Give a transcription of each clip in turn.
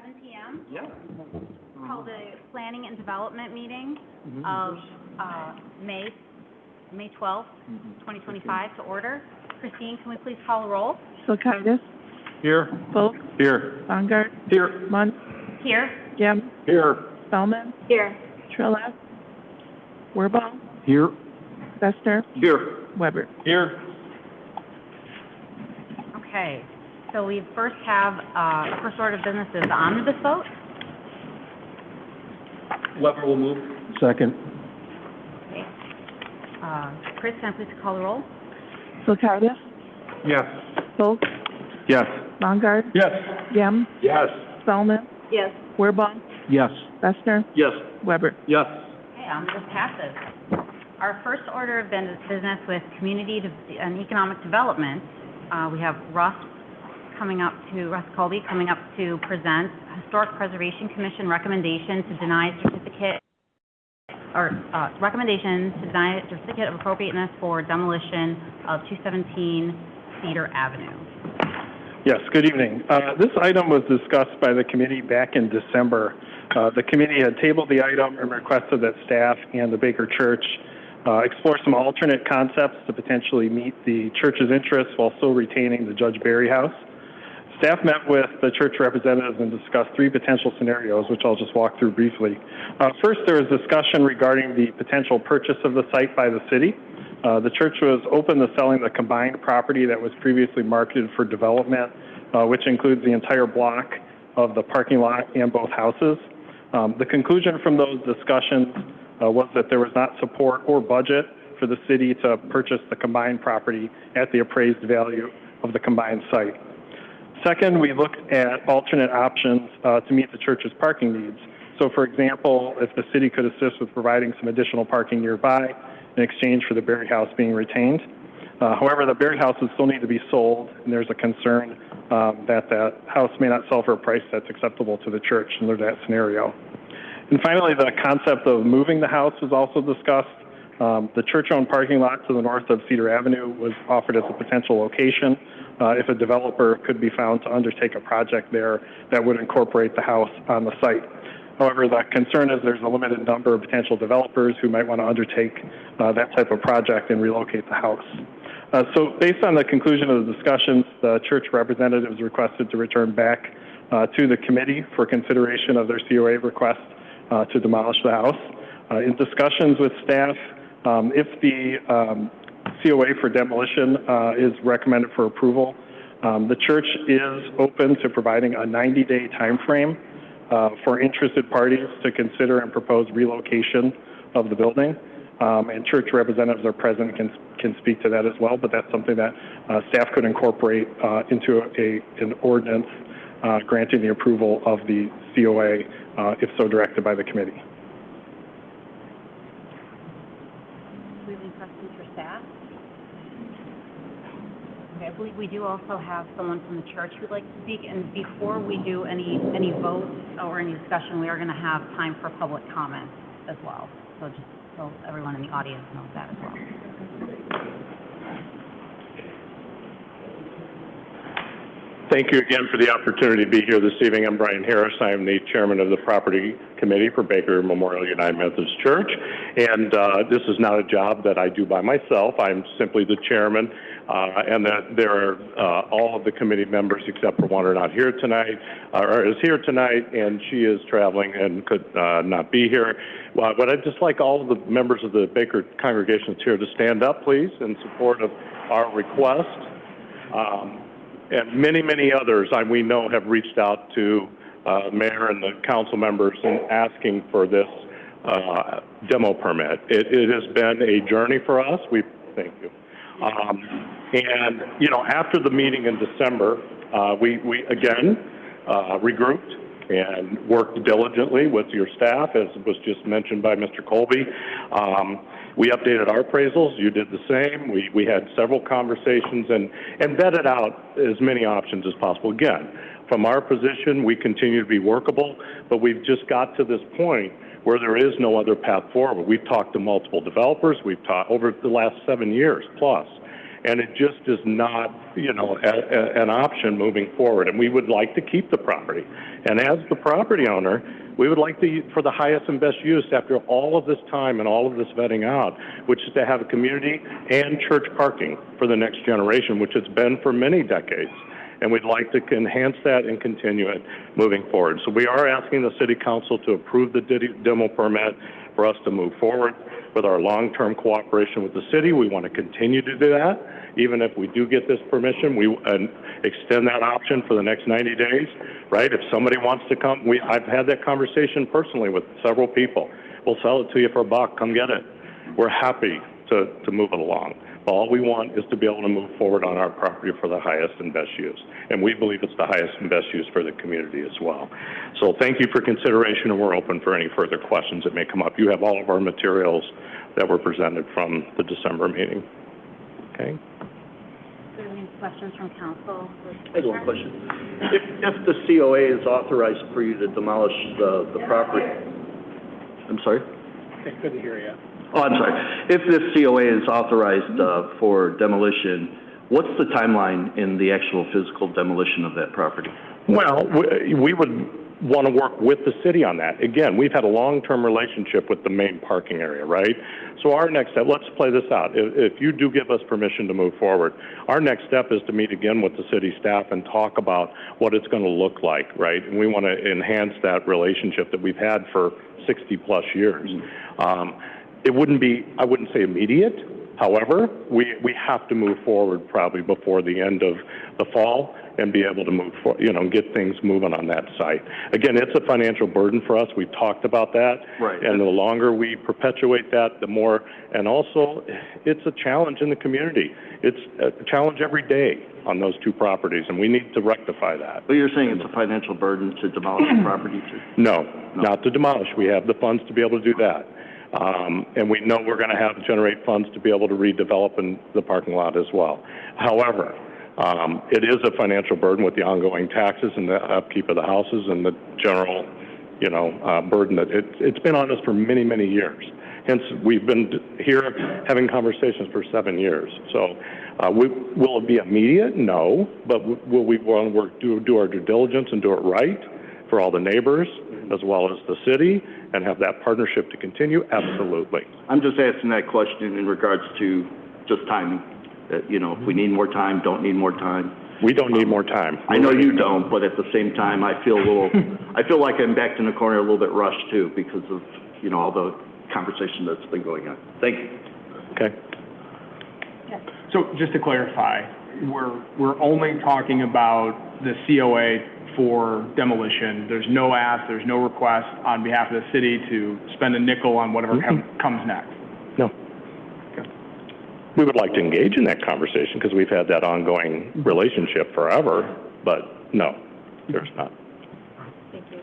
7 p.m. Yeah. Call the Planning and Development meeting of May 12th, 2025 to order. Christine, can we please call the roll? St.Charles. Here. Folk. Here. Bongard. Here. Munt. Here. Gem. Here. Spellman. Here. Trillis. Wirball. Here. Vester. Here. Weber. Here. Okay, so we first have, first order of business is the omnibus vote. Weber will move. Second. Okay. Chris, can I please call the roll? St.Charles. Yes. Folk. Yes. Bongard. Yes. Gem. Yes. Spellman. Yes. Wirball. Yes. Vester. Yes. Weber. Yes. Okay, omnibus passes. Our first order of business with community and economic development, we have Russ Colby coming up to present Historic Preservation Commission recommendation to deny certificate of appropriateness for demolition of 217 Cedar Avenue. Yes, good evening. This item was discussed by the committee back in December. The committee had tabled the item and requested that staff and the Baker Church explore some alternate concepts to potentially meet the church's interests while still retaining the Judge Berry House. Staff met with the church representatives and discussed three potential scenarios, which I'll just walk through briefly. First, there was discussion regarding the potential purchase of the site by the city. The church was open to selling the combined property that was previously marketed for development, which includes the entire block of the parking lot and both houses. The conclusion from those discussions was that there was not support or budget for the city to purchase the combined property at the appraised value of the combined site. Second, we looked at alternate options to meet the church's parking needs. So, for example, if the city could assist with providing some additional parking nearby in exchange for the Berry House being retained. However, the Berry houses still need to be sold, and there's a concern that that house may not sell for a price that's acceptable to the church under that scenario. And finally, the concept of moving the house was also discussed. The church-owned parking lot to the north of Cedar Avenue was offered as a potential location if a developer could be found to undertake a project there that would incorporate the house on the site. However, the concern is there's a limited number of potential developers who might want to undertake that type of project and relocate the house. So based on the conclusion of the discussions, the church representatives requested to return back to the committee for consideration of their COA request to demolish the house. In discussions with staff, if the COA for demolition is recommended for approval, the church is open to providing a 90-day time frame for interested parties to consider and propose relocation of the building. And church representatives are present and can speak to that as well, but that's something that staff could incorporate into an ordinance granting the approval of the COA if so directed by the committee. Do we have any questions for staff? Okay, I believe we do also have someone from the church who'd like to speak, and before we do any votes or any discussion, we are going to have time for public comment as well. So just so everyone in the audience knows that as well. Thank you again for the opportunity to be here this evening. I'm Brian Harris. I am the chairman of the property committee for Baker Memorial United Methodist Church. And this is not a job that I do by myself. I'm simply the chairman. And that there are all of the committee members except for one are not here tonight, or is here tonight, and she is traveling and could not be here. But I'd just like all of the members of the Baker congregation here to stand up, please, in support of our request. And many, many others we know have reached out to mayor and the council members in asking for this demo permit. It has been a journey for us. Thank you. And, you know, after the meeting in December, we again regrouped and worked diligently with your staff, as was just mentioned by Mr. Colby. We updated our appraisals. You did the same. We had several conversations and vetted out as many options as possible. Again, from our position, we continue to be workable, but we've just got to this point where there is no other path forward. We've talked to multiple developers. We've talked over the last 7 years plus, And it just is not, an option moving forward. And we would like to keep the property. And as the property owner, we would like for the highest and best use after all of this time and all of this vetting out, which is to have a community and church parking for the next generation, which it's been for many decades. And we'd like to enhance that and continue it moving forward. So we are asking the City Council to approve the demo permit for us to move forward with our long-term cooperation with the city. We want to continue to do that. Even if we do get this permission, we extend that option for the next 90 days, right? If somebody wants to come, I've had that conversation personally with several people. We'll sell it to you for $1. Come get it. We're happy to move it along. All we want is to be able to move forward on our property for the highest and best use. And we believe it's the highest and best use for the community as well. So thank you for consideration, and we're open for any further questions that may come up. You have all of our materials that were presented from the December meeting. Okay? Any questions from council? I have one question. If the COA is authorized for you to demolish the property, I'm sorry? I couldn't hear you. Oh, I'm sorry. If this COA is authorized for demolition, what's the timeline in the actual physical demolition of that property? Well, we would want to work with the city on that. Again, we've had a long-term relationship with the main parking area, right? So our next step, let's play this out. If you do give us permission to move forward, our next step is to meet again with the city staff and talk about what it's going to look like, right? And we want to enhance that relationship that we've had for 60-plus years. It wouldn't be, I wouldn't say immediate. However, we have to move forward probably before the end of the fall and be able to move forward, get things moving on that site. Again, it's a financial burden for us. We've talked about that. Right. And the longer we perpetuate that, the more, and also it's a challenge in the community. It's a challenge every day on those two properties, and we need to rectify that. But you're saying it's a financial burden to demolish the property too? No, not to demolish. We have the funds to be able to do that. And we know we're going to have to generate funds to be able to redevelop in the parking lot as well. However, it is a financial burden with the ongoing taxes and the upkeep of the houses and the general, burden that it's been on us for many, many years. Hence, we've been here having conversations for 7 years. So, will it be immediate? No. But will we want to do our due diligence and do it right for all the neighbors as well as the city and have that partnership to continue? Absolutely. I'm just asking that question in regards to just timing. That, if we need more time, don't need more time. We don't need more time. I know you don't, but at the same time, I feel like I'm backed in the corner a little bit rushed too because of, all the conversation that's been going on. Thank you. Okay. So just to clarify, we're only talking about the COA for demolition. There's no ask, there's no request on behalf of the city to spend a nickel on whatever comes next. No. Okay. We would like to engage in that conversation because we've had that ongoing relationship forever, but no, there's not. Thank you.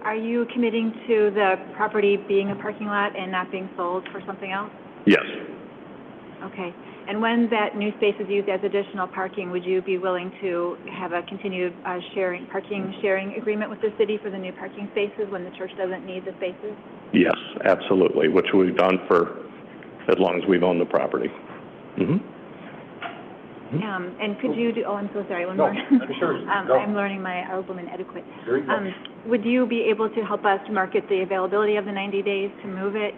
Are you committing to the property being a parking lot and not being sold for something else? Yes. Okay. And when that new space is used as additional parking, would you be willing to have a continued parking sharing agreement with the city for the new parking spaces when the church doesn't need the spaces? Yes, absolutely, which we've done for as long as we've owned the property. And could you do, I'm so sorry, one more. Sure. I'm learning my Alberman etiquette. Would you be able to help us market the availability of the 90 days to move it?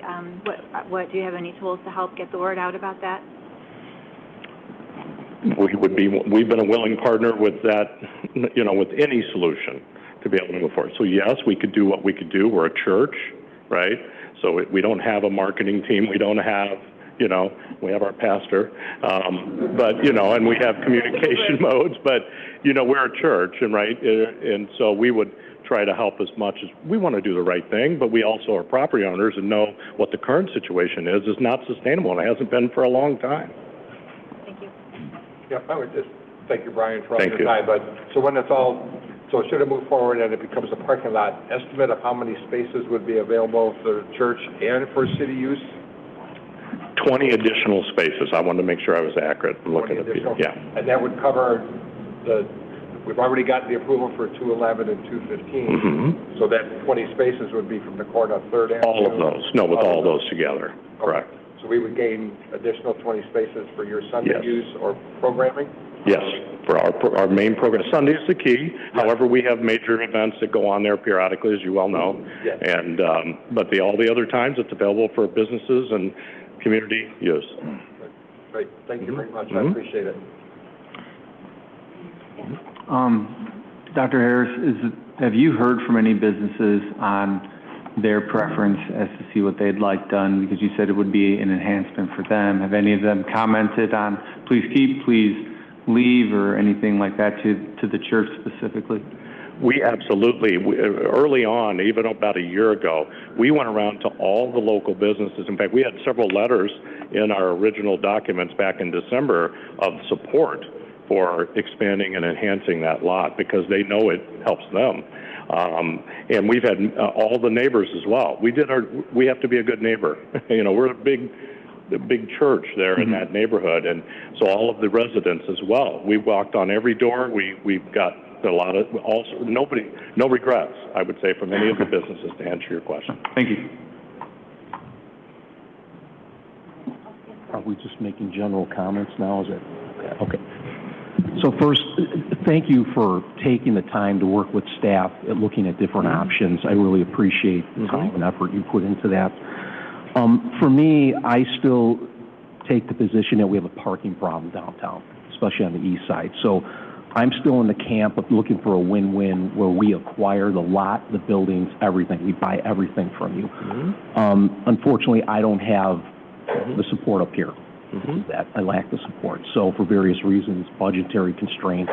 What do you have any tools to help get the word out about that? We've been a willing partner with that, with any solution to be able to move forward. So yes, we could do what we could do. We're a church, right? So we don't have a marketing team. We don't have, we have our pastor, but, and we have communication modes, but, we're a church and right. And so we would try to help as much as we want to do the right thing, but we also are property owners and know what the current situation is not sustainable and it hasn't been for a long time. Yeah, I would just thank you, Brian, for all your time. But so when it's all, so should it move forward and it becomes a parking lot, estimate of how many spaces would be available for church and for city use? 20 additional spaces. I wanted to make sure I was accurate. I'm looking at people. Yeah. And that would cover we've already gotten the approval for 211 and 215. So that 20 spaces would be from the corner of 3rd and all of those. No, with all those together. Correct. So we would gain additional 20 spaces for your Sunday Yes. use or programming? Yes, for our main program. Sunday is the key. However, we have major events that go on there periodically, as you well know. Yes. And, but all the other times, it's available for businesses and community use. Great, thank you very much, I Mhm. appreciate it. Dr. Harris, have you heard from any businesses on their preference as to see what they'd like done? Because you said it would be an enhancement for them. Have any of them commented on, please keep, please leave, or anything like that to the church specifically? We absolutely, early on, even about a year ago, we went around to all the local businesses. In fact, we had several letters in our original documents back in December of support for expanding and enhancing that lot because they know it helps them. And we've had all the neighbors as well. We have to be a good neighbor. You know, we're the big church there in that neighborhood, and so all of the residents as well. We walked on every door. We've got a lot of, also, no regrets, I would say, from any of the businesses, to answer your question. Thank you. Are we just making general comments now? Is it? Okay. So first, thank you for taking the time to work with staff at looking at different options. I really appreciate the time and effort you put into that. For me, I still take the position that we have a parking problem downtown, especially on the east side. So I'm still in the camp of looking for a win-win where we acquire the lot, the buildings, everything. We buy everything from you. Unfortunately, I don't have the support up here. That I lack the support. So for various reasons, budgetary constraints.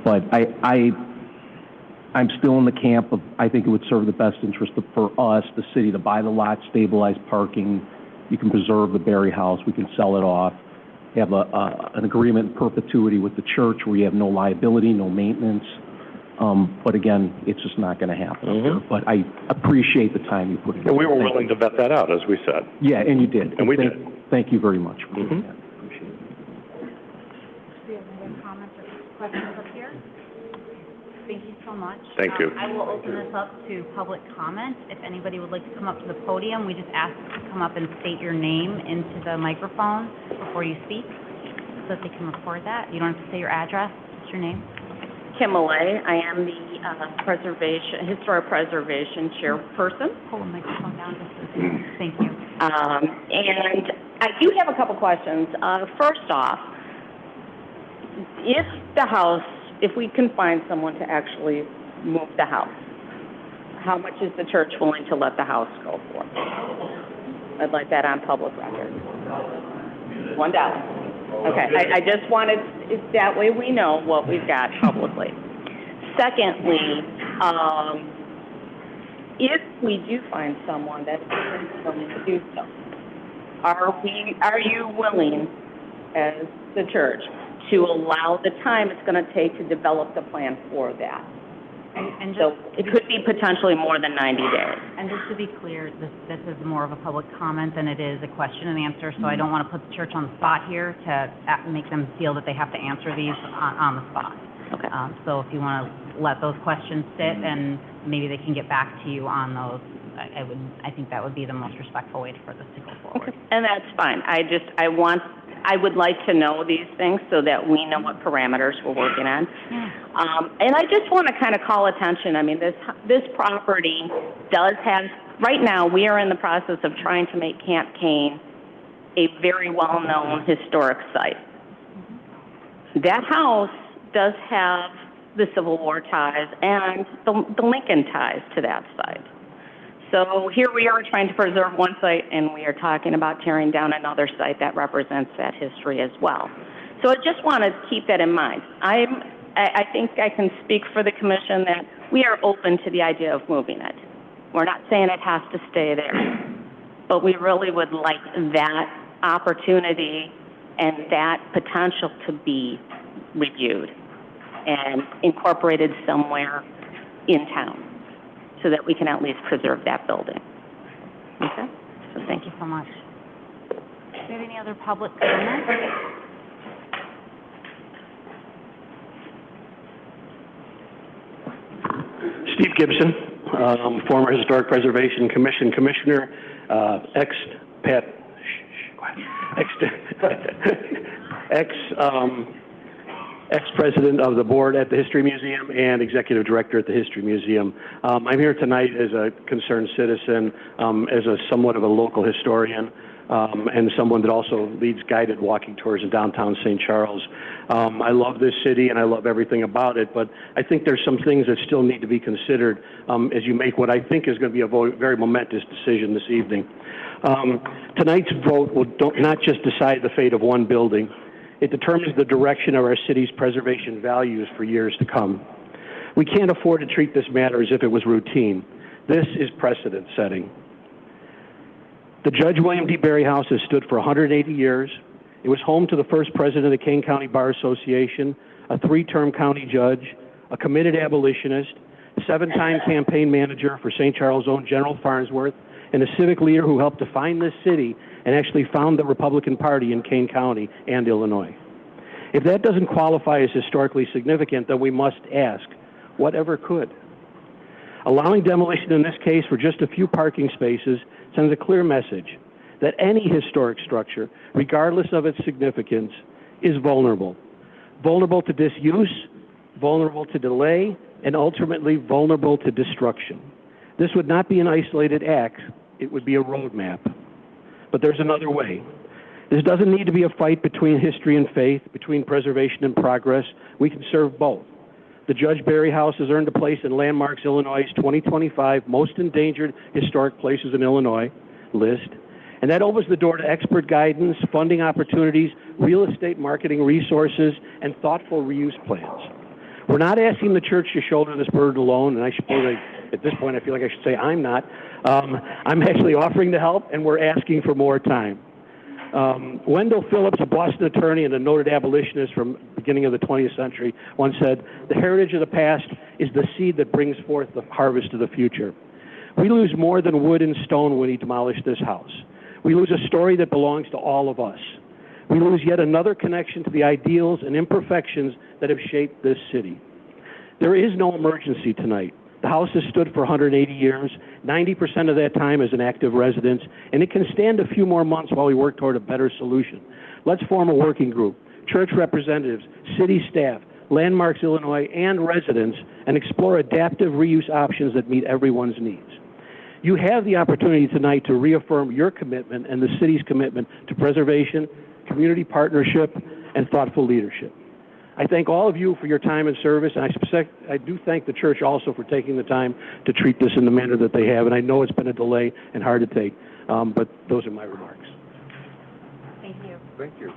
But I'm still in the camp of, I think it would serve the best interest for us, the city, to buy the lot, stabilize parking. You can preserve the Berry House. We can sell it off. Have an agreement in perpetuity with the church where you have no liability, no maintenance. But again, it's just not going to happen up here. But I appreciate the time you put in. And we were willing to vet that out, as we said. Yeah, and you did. And we did. Thank you very much for doing that. Appreciate it. Do you have any other comments or questions up here? Thank you so much. Thank you. I will open this up to public comment. If anybody would like to come up to the podium, we just ask you to come up and state your name into the microphone before you speak so that they can record that. You don't have to say your address, just your name. Kim Millay. I am the historic preservation chairperson. Pull the microphone down just a second. Thank you. And I do have a couple questions. First off, if we can find someone to actually move the house, how much is the church willing to let the house go for? I'd like that on public record. $1. Okay, I just wanted, that way we know what we've got publicly. Secondly, if we do find someone that is willing to do so, are you willing, as the church, to allow the time it's going to take to develop the plan for that? And so it could be potentially more than 90 days. And just to be clear, this is more of a public comment than it is a question and answer, so I don't want to put the church on the spot here to make them feel that they have to answer these on the spot. Okay. So if you want to let those questions sit and maybe they can get back to you on those, I think that would be the most respectful way for this to go forward. Okay. And that's fine. I would like to know these things so that we know what parameters we're working on. Yeah. And I just want to kind of call attention. I mean, this property does have, right now, we are in the process of trying to make Camp Kane a very well-known historic site. That house does have the Civil War ties and the Lincoln ties to that site. So here we are trying to preserve one site, and we are talking about tearing down another site that represents that history as well. So I just want to keep that in mind. I think I can speak for the commission that we are open to the idea of moving it. We're not saying it has to stay there, but we really would like that opportunity and that potential to be reviewed and incorporated somewhere in town, so that we can at least preserve that building. Okay? So thank you so much. Do you have any other public comments? Steve Gibson, former Historic Preservation Commission Commissioner, ex-Pat ex-president of the board at the History Museum and executive director at the History Museum. I'm here tonight as a concerned citizen, as a somewhat of a local historian, and someone that also leads guided walking tours in downtown St. Charles. I love this city and I love everything about it, but I think there's some things that still need to be considered as you make what I think is going to be a very momentous decision this evening. Tonight's vote will not just decide the fate of one building, it determines the direction of our city's preservation values for years to come. We can't afford to treat this matter as if it was routine. This is precedent setting. The Judge William D. Berry House has stood for 180 years. It was home to the first president of the Kane County Bar Association, a 3-term county judge, a committed abolitionist, 7-time campaign manager for St. Charles' own General Farnsworth, and a civic leader who helped define this city and actually found the Republican Party in Kane County and Illinois. If that doesn't qualify as historically significant, then we must ask, whatever could? Allowing demolition in this case for just a few parking spaces sends a clear message that any historic structure, regardless of its significance, is vulnerable. Vulnerable to disuse, vulnerable to delay, and ultimately vulnerable to destruction. This would not be an isolated act, it would be a roadmap. But there's another way. This doesn't need to be a fight between history and faith, between preservation and progress. We can serve both. The Judge Berry House has earned a place in Landmarks Illinois' 2025 Most Endangered Historic Places in Illinois list, and that opens the door to expert guidance, funding opportunities, real estate marketing resources, and thoughtful reuse plans. We're not asking the church to shoulder this burden alone, and I suppose at this point I feel like I should say I'm not. I'm actually offering to help, and we're asking for more time. Wendell Phillips, a Boston attorney and a noted abolitionist from the beginning of the 20th century, once said, "The heritage of the past is the seed that brings forth the harvest of the future." We lose more than wood and stone when he demolished this house. We lose a story that belongs to all of us. We lose yet another connection to the ideals and imperfections that have shaped this city. There is no emergency tonight. The house has stood for 180 years, 90% of that time as an active residence, and it can stand a few more months while we work toward a better solution. Let's form a working group, church representatives, city staff, Landmarks Illinois, and residents, and explore adaptive reuse options that meet everyone's needs. You have the opportunity tonight to reaffirm your commitment and the city's commitment to preservation, community partnership, and thoughtful leadership. I thank all of you for your time and service, and I do thank the church also for taking the time to treat this in the manner that they have, and I know it's been a delay and hard to take, but those are my remarks. Thank you. Thank you.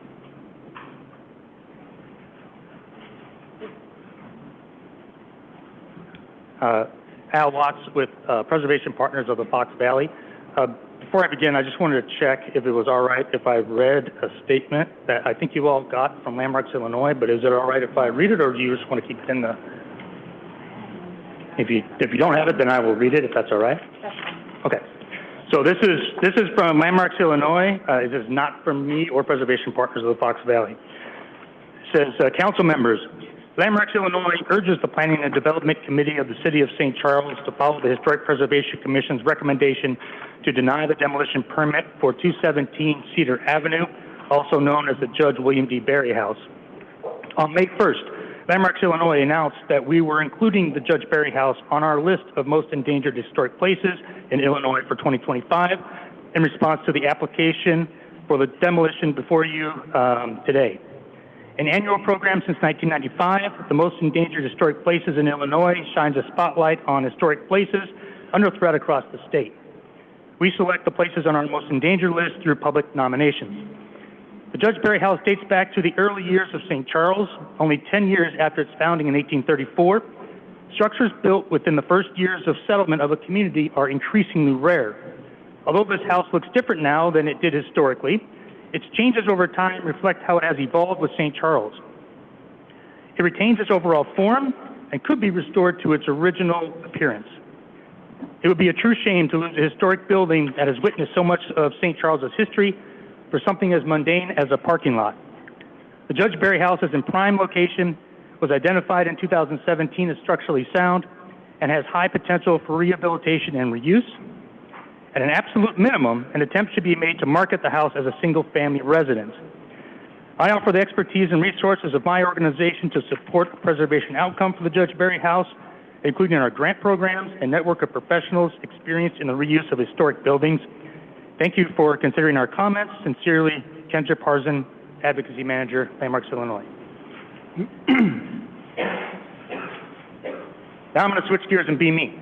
Al Watts with Preservation Partners of the Fox Valley. Before I begin, I just wanted to check if it was all right if I read a statement that I think you all got from Landmarks, Illinois, but is it all right if I read it, or do you just want to keep it in the... If you don't have it, then I will read it, if that's all right? Okay. So this is from Landmarks, Illinois. It is not from me or Preservation Partners of the Fox Valley. It says, Council members, Landmarks, Illinois urges the Planning and Development Committee of the City of St. Charles to follow the Historic Preservation Commission's recommendation to deny the demolition permit for 217 Cedar Avenue, also known as the Judge William D. Berry House. On May 1st, Landmarks, Illinois announced that we were including the Judge Berry House on our list of most endangered historic places in Illinois for 2025 in response to the application for the demolition before you today. An annual program since 1995, the Most Endangered Historic Places in Illinois shines a spotlight on historic places under threat across the state. We select the places on our most endangered list through public nominations. The Judge Berry House dates back to the early years of St. Charles, only 10 years after its founding in 1834. Structures built within the first years of settlement of a community are increasingly rare. Although this house looks different now than it did historically, its changes over time reflect how it has evolved with St. Charles. It retains its overall form and could be restored to its original appearance. It would be a true shame to lose a historic building that has witnessed so much of St. Charles' history for something as mundane as a parking lot. The Judge Berry House is in prime location, was identified in 2017 as structurally sound, and has high potential for rehabilitation and reuse. At an absolute minimum, an attempt should be made to market the house as a single-family residence. I offer the expertise and resources of my organization to support a preservation outcome for the Judge Berry House, including our grant programs and network of professionals experienced in the reuse of historic buildings. Thank you for considering our comments. Sincerely, Kendra Parson, Advocacy Manager, Landmarks, Illinois. Now I'm going to switch gears and be me.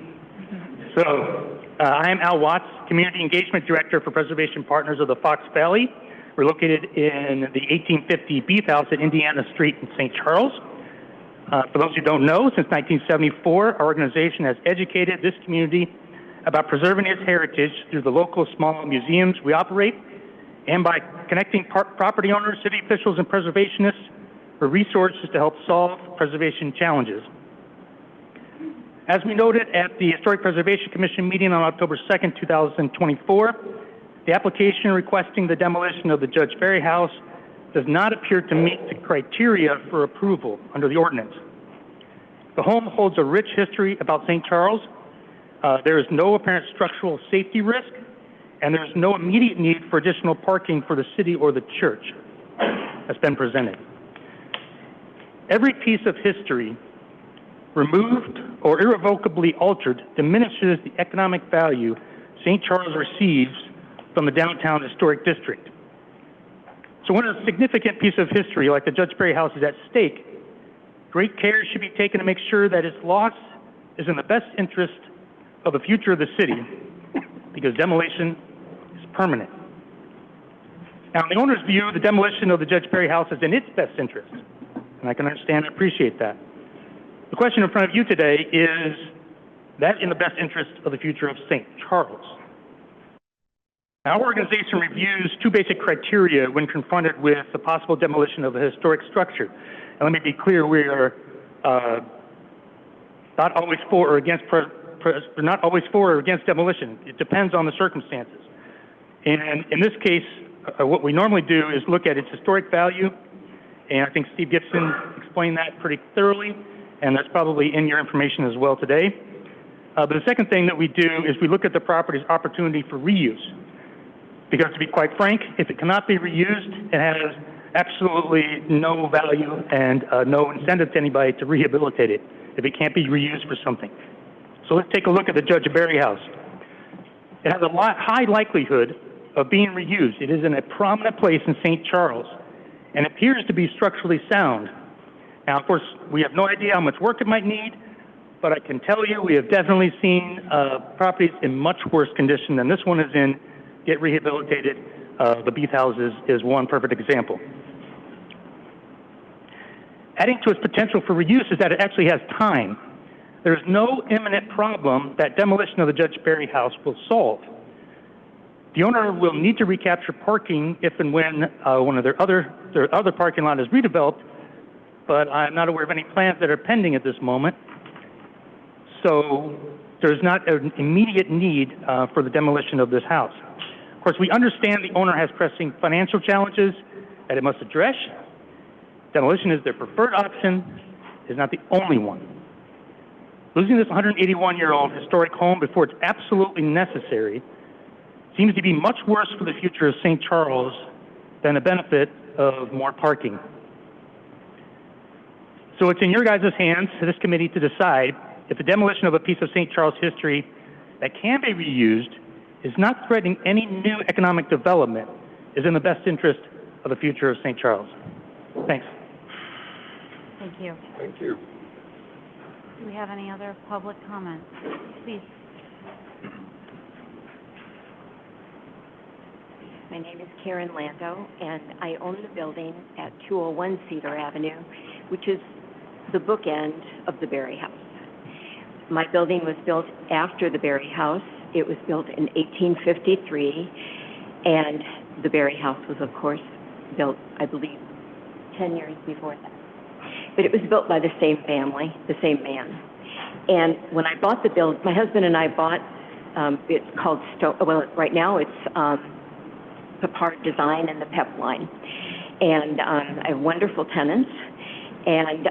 So, I am Al Watts, Community Engagement Director for Preservation Partners of the Fox Valley. We're located in the 1850 Beef House at Indiana Street in St. Charles. For those who don't know, since 1974, our organization has educated this community about preserving its heritage through the local small museums we operate and by connecting property owners, city officials, and preservationists for resources to help solve preservation challenges. As we noted at the Historic Preservation Commission meeting on October 2nd, 2024, the application requesting the demolition of the Judge Berry House does not appear to meet the criteria for approval under the ordinance. The home holds a rich history about St. Charles. There is no apparent structural safety risk, and there is no immediate need for additional parking for the city or the church that's been presented. Every piece of history removed or irrevocably altered diminishes the economic value St. Charles receives from the downtown historic district. So when a significant piece of history like the Judge Berry House is at stake, great care should be taken to make sure that its loss is in the best interest of the future of the city, because demolition is permanent. Now, in the owner's view, the demolition of the Judge Berry House is in its best interest, and I can understand and appreciate that. The question in front of you today is that in the best interest of the future of St. Charles? Now, our organization reviews two basic criteria when confronted with the possible demolition of a historic structure. And let me be clear, we are not always for or against demolition. It depends on the circumstances. And in this case, what we normally do is look at its historic value, and I think Steve Gibson explained that pretty thoroughly, and that's probably in your information as well today. But the second thing that we do is we look at the property's opportunity for reuse. Because to be quite frank, if it cannot be reused, it has absolutely no value and no incentive to anybody to rehabilitate it if it can't be reused for something. So let's take a look at the Judge Berry House. It has a high likelihood of being reused. It is in a prominent place in St. Charles and appears to be structurally sound. Now, of course, we have no idea how much work it might need, but I can tell you we have definitely seen properties in much worse condition than this one is in get rehabilitated. The Beef House is one perfect example. Adding to its potential for reuse is that it actually has time. There is no imminent problem that demolition of the Judge Berry House will solve. The owner will need to recapture parking if and when one of their other parking lot is redeveloped, but I'm not aware of any plans that are pending at this moment. So there's not an immediate need for the demolition of this house. Of course, we understand the owner has pressing financial challenges that it must address. Demolition is their preferred option, is not the only one. Losing this 181-year-old historic home before it's absolutely necessary seems to be much worse for the future of St. Charles than the benefit of more parking. So it's in your guys' hands, this committee, to decide if the demolition of a piece of St. Charles history that can be reused is not threatening any new economic development is in the best interest of the future of St. Charles. Thanks. Thank you. Thank you. Do we have any other public comments? Please. My name is Karen Lando, and I own the building at 201 Cedar Avenue, which is the bookend of the Berry House. My building was built after the Berry House. It was built in 1853, and the Berry House was, of course, built, I believe, 10 years before that. But it was built by the same family, the same man. And when I bought the building, my husband and I bought, it's called, right now it's Pepard Design and the PEP line. And I have wonderful tenants. And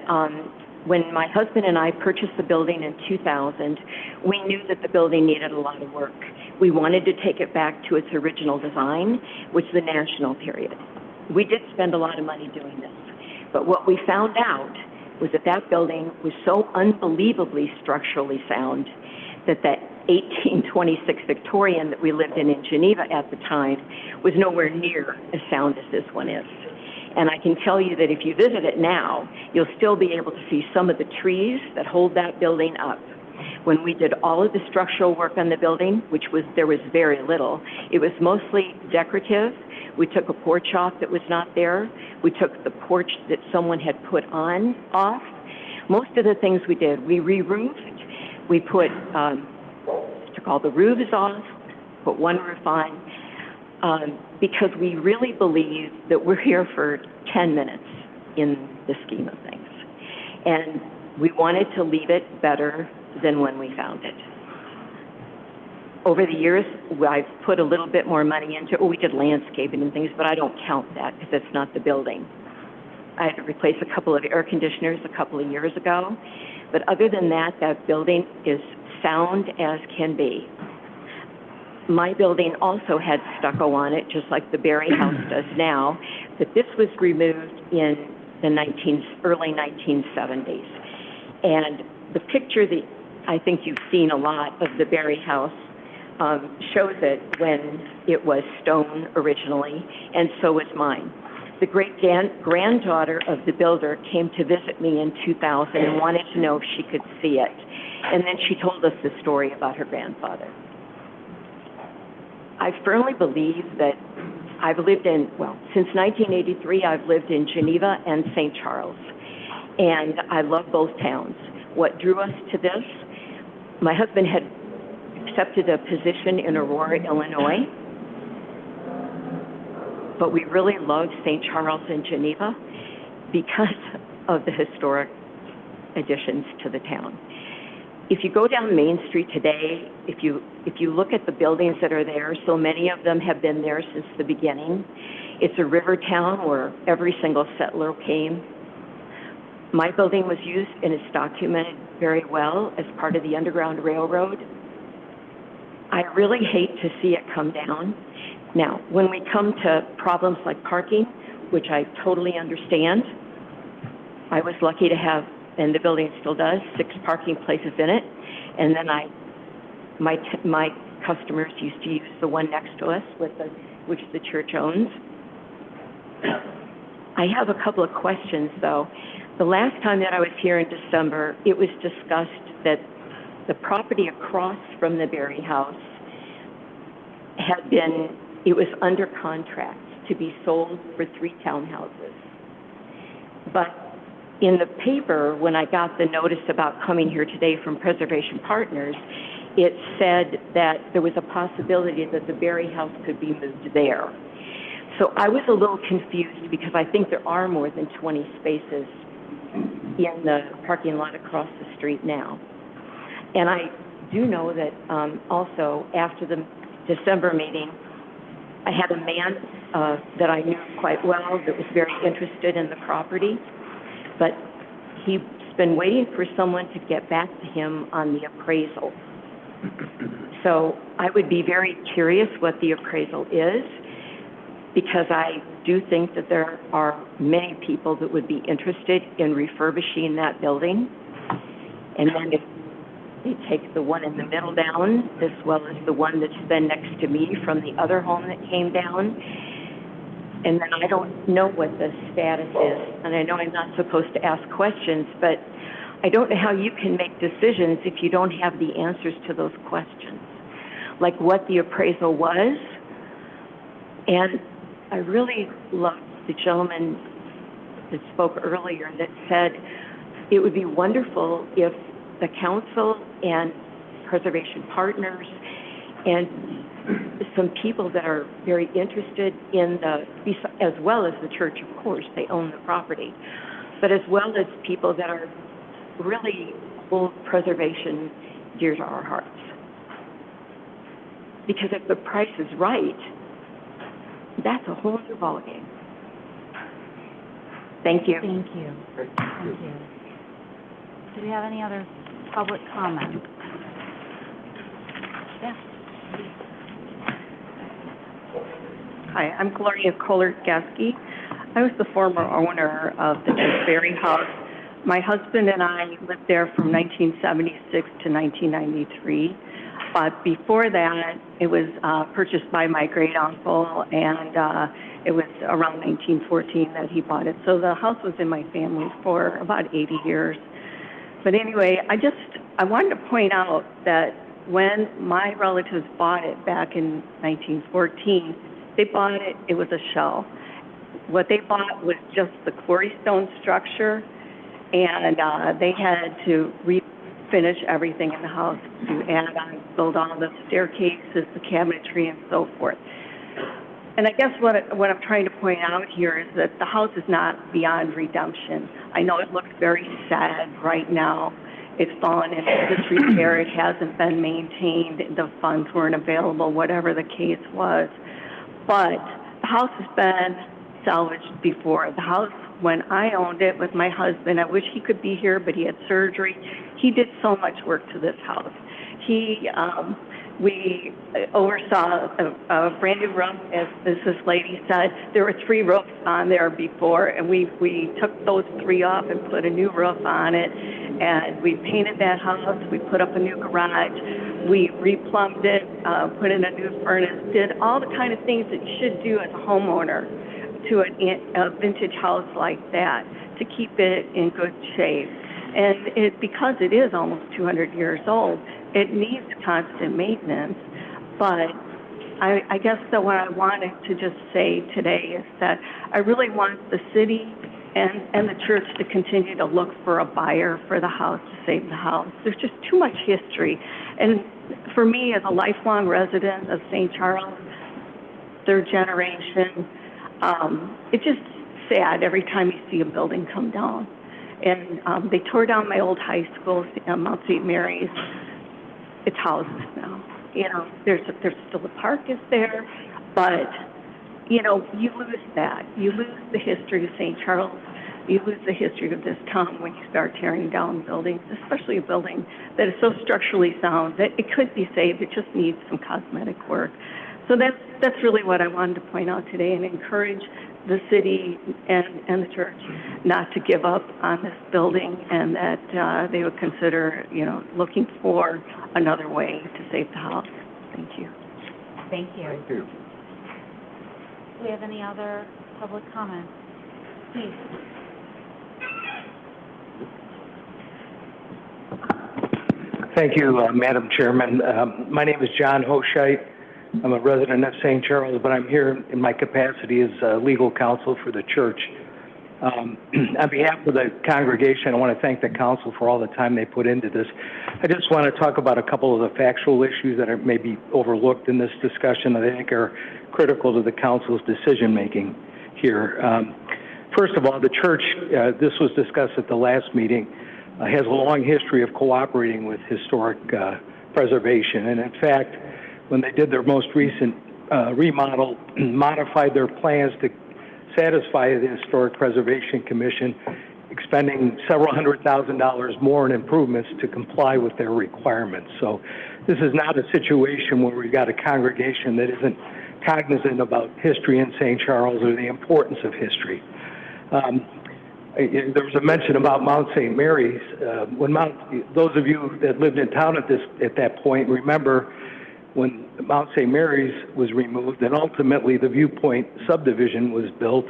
when my husband and I purchased the building in 2000, we knew that the building needed a lot of work. We wanted to take it back to its original design, which is the national period. We did spend a lot of money doing this. But what we found out was that that building was so unbelievably structurally sound that that 1826 Victorian that we lived in Geneva at the time was nowhere near as sound as this one is. And I can tell you that if you visit it now, you'll still be able to see some of the trees that hold that building up. When we did all of the structural work on the building, there was very little, it was mostly decorative. We took a porch off that was not there. We took the porch that someone had put on off. Most of the things we did, we re-roofed. We put, took all the roofs off, put one roof on, because we really believe that we're here for 10 minutes in the scheme of things. And we wanted to leave it better than when we found it. Over the years, I've put a little bit more money into it. We did landscaping and things, but I don't count that because it's not the building. I had to replace a couple of air conditioners a couple of years ago. But other than that, that building is sound as can be. My building also had stucco on it, just like the Berry House does now, but this was removed in the early 1970s. And the picture that I think you've seen a lot of the Berry House shows it when it was stone originally, and so was mine. The great-granddaughter of the builder came to visit me in 2000 and wanted to know if she could see it. And then she told us the story about her grandfather. I firmly believe that I've lived in, well, since 1983, I've lived in Geneva and St. Charles. And I love both towns. What drew us to this, my husband had accepted a position in Aurora, Illinois. But we really loved St. Charles and Geneva because of the historic additions to the town. If you go down Main Street today, if you look at the buildings that are there, so many of them have been there since the beginning. It's a river town where every single settler came. My building was used and it's documented very well as part of the Underground Railroad. I really hate to see it come down. Now, when we come to problems like parking, which I totally understand, I was lucky to have, and the building still does, 6 parking places in it. And then my customers used to use the one next to us, which the church owns. I have a couple of questions, though. The last time that I was here in December, it was discussed that the property across from the Berry House it was under contract to be sold for 3 townhouses. But in the paper, when I got the notice about coming here today from Preservation Partners, it said that there was a possibility that the Berry House could be moved there. So I was a little confused because I think there are more than 20 spaces in the parking lot across the street now. And I do know that also after the December meeting, I had a man that I knew quite well that was very interested in the property, but he's been waiting for someone to get back to him on the appraisal. So I would be very curious what the appraisal is, because I do think that there are many people that would be interested in refurbishing that building. And then if they take the one in the middle down, as well as the one that's been next to me from the other home that came down. And then I don't know what the status is. And I know I'm not supposed to ask questions, but I don't know how you can make decisions if you don't have the answers to those questions. Like what the appraisal was. And I really loved the gentleman that spoke earlier that said it would be wonderful if the council and Preservation Partners and some people that are very interested in as well as the church, of course, they own the property, but as well as people that are really hold preservation dear to our hearts. Because if the price is right, that's a whole new ballgame. Thank you. Thank you. Thank you. Do we have any other public comments? Yeah. Hi, I'm Gloria Kohler-Gaske. I was the former owner of the Berry House. My husband and I lived there from 1976 to 1993. But before that, it was purchased by my great uncle, and it was around 1914 that he bought it. So the house was in my family for about 80 years. But anyway, I wanted to point out that when my relatives bought it back in 1914, they bought it, it was a shell. What they bought was just the quarry stone structure, and they had to refinish everything in the house, to add on, build all the staircases, the cabinetry, and so forth. And I guess what I'm trying to point out here is that the house is not beyond redemption. I know it looks very sad right now. It's fallen into disrepair. It hasn't been maintained. The funds weren't available, whatever the case was. But the house has been salvaged before. The house, when I owned it with my husband, I wish he could be here, but he had surgery. He did so much work to this house. We oversaw a brand new roof, as this lady said. There were 3 roofs on there before, and we took those 3 off and put a new roof on it. And we painted that house. We put up a new garage. We replumbed it, put in a new furnace, did all the kind of things that you should do as a homeowner to a vintage house like that to keep it in good shape. And because it is almost 200 years old, it needs constant maintenance. But I guess that what I wanted to just say today is that I really want the city and the church to continue to look for a buyer for the house to save the house. There's just too much history. And for me, as a lifelong resident of St. Charles, 3rd generation, it's just sad every time you see a building come down. And they tore down my old high school, Mount St. Mary's. It's houses now. You know, there's still the park is there, but you know, you lose that. You lose the history of St. Charles. You lose the history of this town when you start tearing down buildings, especially a building that is so structurally sound that it could be saved. It just needs some cosmetic work. So that's really what I wanted to point out today, and encourage the city and the church not to give up on this building, and that they would consider, you know, looking for another way to save the house. Thank you. Thank you. Thank you. Do we have any other public comments? Please. Thank you, Madam Chairman. My name is John Hoshite. I'm a resident of St. Charles, but I'm here in my capacity as legal counsel for the church. On behalf of the congregation, I want to thank the council for all the time they put into this. I just want to talk about a couple of the factual issues that are maybe overlooked in this discussion that I think are critical to the council's decision-making here. First of all, the church, this was discussed at the last meeting, has a long history of cooperating with historic preservation. And in fact, when they did their most recent remodel, modified their plans to satisfy the Historic Preservation Commission, expending several $100,000 more in improvements to comply with their requirements. So this is not a situation where we've got a congregation that isn't cognizant about history in St. Charles or the importance of history. There was a mention about Mount St. Mary's. Those of you that lived in town at that point remember when Mount St. Mary's was removed and ultimately the Viewpoint subdivision was built,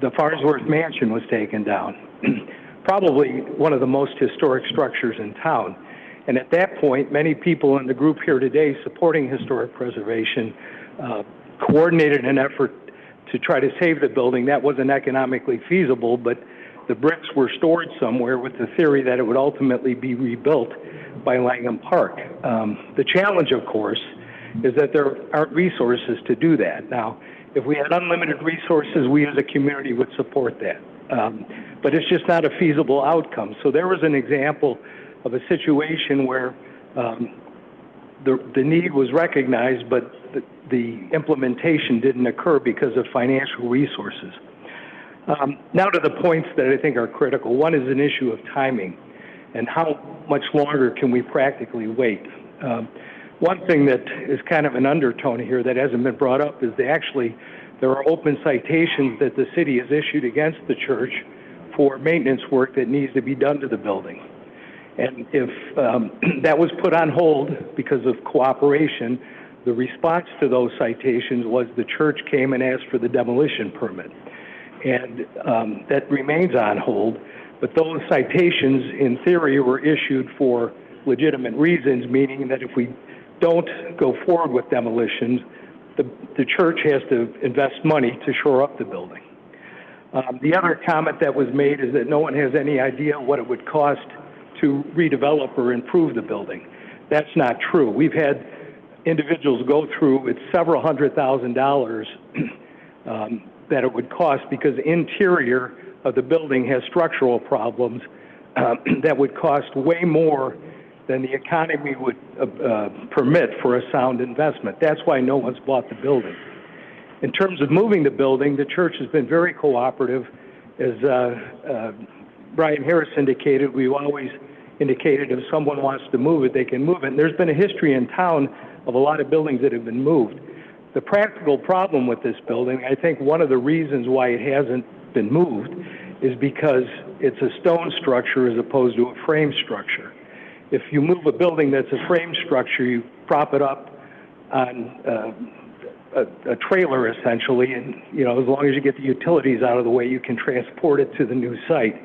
the Farnsworth Mansion was taken down. Probably one of the most historic structures in town. And at that point, many people in the group here today supporting historic preservation coordinated an effort to try to save the building. That wasn't economically feasible, but the bricks were stored somewhere with the theory that it would ultimately be rebuilt by Langham Park. The challenge, of course, is that there aren't resources to do that. Now, if we had unlimited resources, we as a community would support that. But it's just not a feasible outcome. So there was an example of a situation where the need was recognized, but the implementation didn't occur because of financial resources. Now to the points that I think are critical. One is an issue of timing. And how much longer can we practically wait? One thing that is kind of an undertone here that hasn't been brought up is there are open citations that the city has issued against the church for maintenance work that needs to be done to the building. And if that was put on hold because of cooperation, the response to those citations was the church came and asked for the demolition permit. And that remains on hold, but those citations, in theory, were issued for legitimate reasons, meaning that if we don't go forward with demolitions, the church has to invest money to shore up the building. The other comment that was made is that no one has any idea what it would cost to redevelop or improve the building. That's not true. We've had individuals go through, it's several $100,000 that it would cost because the interior of the building has structural problems that would cost way more than the economy would permit for a sound investment. That's why no one's bought the building. In terms of moving the building, the church has been very cooperative. As Brian Harris indicated, we've always indicated if someone wants to move it, they can move it. And there's been a history in town of a lot of buildings that have been moved. The practical problem with this building, I think one of the reasons why it hasn't been moved is because it's a stone structure as opposed to a frame structure. If you move a building that's a frame structure, you prop it up on a trailer essentially, and as long as you get the utilities out of the way, you can transport it to the new site.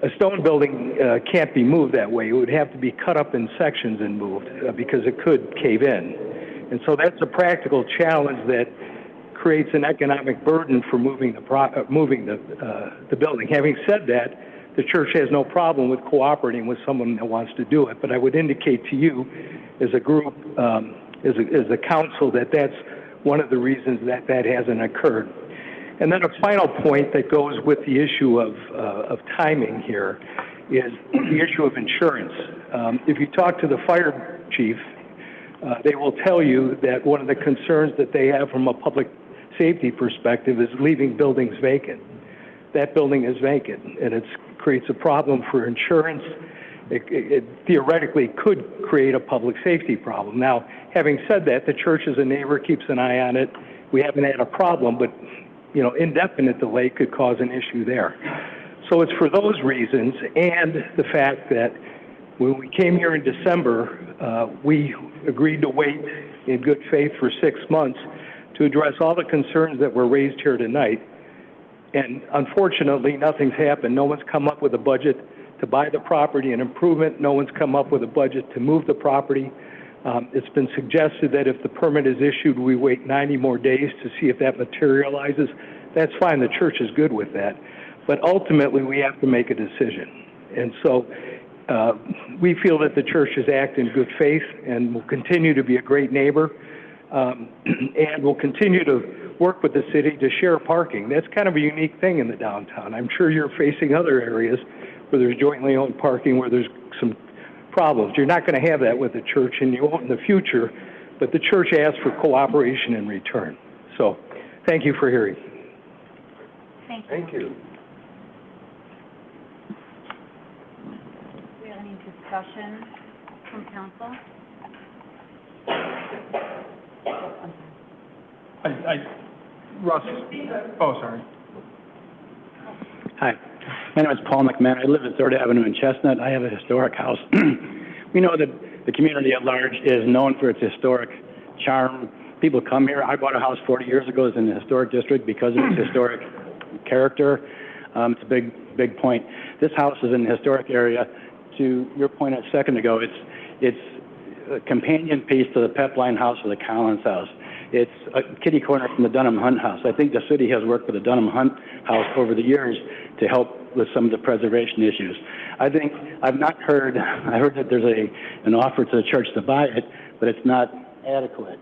A stone building can't be moved that way. It would have to be cut up in sections and moved because it could cave in. And so that's a practical challenge that creates an economic burden for moving the building. Having said that, the church has no problem with cooperating with someone that wants to do it. But I would indicate to you as a group, as a council, that that's one of the reasons that hasn't occurred. And then a final point that goes with the issue of timing here is the issue of insurance. If you talk to the fire chief, they will tell you that one of the concerns that they have from a public safety perspective is leaving buildings vacant. That building is vacant, and it creates a problem for insurance. It theoretically could create a public safety problem. Now, having said that, the church as a neighbor keeps an eye on it. We haven't had a problem, but indefinite delay could cause an issue there. So it's for those reasons and the fact that when we came here in December, we agreed to wait in good faith for 6 months to address all the concerns that were raised here tonight. And unfortunately, nothing's happened. No one's come up with a budget to buy the property and improve it. No one's come up with a budget to move the property. It's been suggested that if the permit is issued, we wait 90 more days to see if that materializes. That's fine. The church is good with that. But ultimately, we have to make a decision. And so we feel that the church has acted in good faith and will continue to be a great neighbor and will continue to work with the city to share parking. That's kind of a unique thing in the downtown. I'm sure you're facing other areas where there's jointly owned parking where there's some problems. You're not going to have that with the church, and you won't in the future, but the church asks for cooperation in return. So thank you for hearing. Thank you. Thank you. Do we have any discussion from council? Russ, oh, sorry. Hi, my name is Paul McMahon. I live at 3rd Avenue in Chestnut. I have a historic house. We know that the community at large is known for its historic charm. People come here. I bought a house 40 years ago. It's in the historic district because of its historic character. It's a big point. This house is in the historic area. To your point a second ago, it's a companion piece to the Pepline house or the Collins house. It's a kitty corner from the Dunham Hunt house. I think the city has worked with the Dunham Hunt house over the years to help with some of the preservation issues. I heard that there's an offer to the church to buy it, but it's not adequate.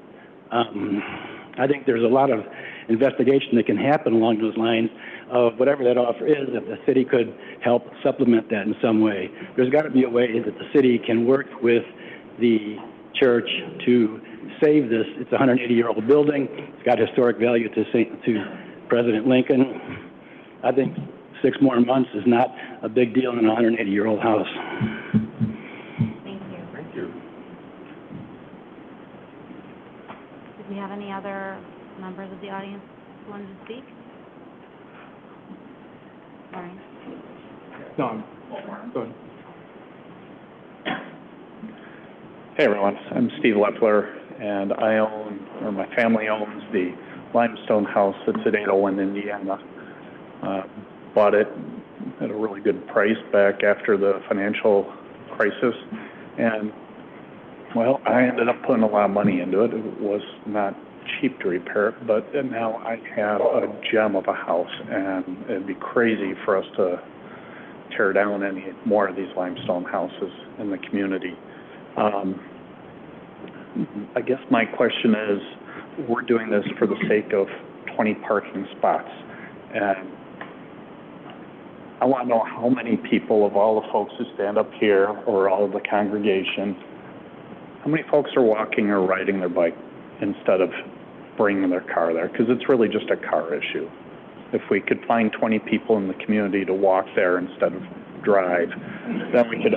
I think there's a lot of investigation that can happen along those lines of whatever that offer is, if the city could help supplement that in some way. There's got to be a way that the city can work with the church to save this. It's a 180-year-old building. It's got historic value to President Lincoln. I think 6 more months is not a big deal in a 180-year-old house. Thank you. Thank you. Did we have any other members of the audience who wanted to speak? Sorry. No, go ahead. Hey everyone, I'm Steve Lepler, and I own, or my family owns, the limestone house that's at 801 Indiana. Bought it at a really good price back after the financial crisis, and well, I ended up putting a lot of money into it. It was not cheap to repair it, but now I have a gem of a house, and it'd be crazy for us to tear down any more of these limestone houses in the community. I guess my question is, we're doing this for the sake of 20 parking spots, and I want to know how many people of all the folks who stand up here or all of the congregation, how many folks are walking or riding their bike instead of bringing their car there? Because it's really just a car issue. If we could find 20 people in the community to walk there instead of drive, then we could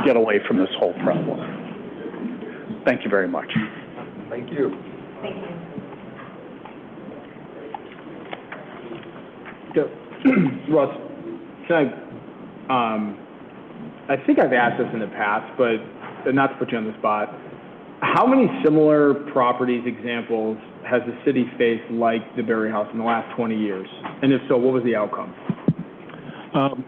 get away from this whole problem. Thank you very much. Thank you. Thank you. Russ, can I think I've asked this in the past, but not to put you on the spot, how many similar properties examples has the city faced like the Berry House in the last 20 years? And if so, what was the outcome?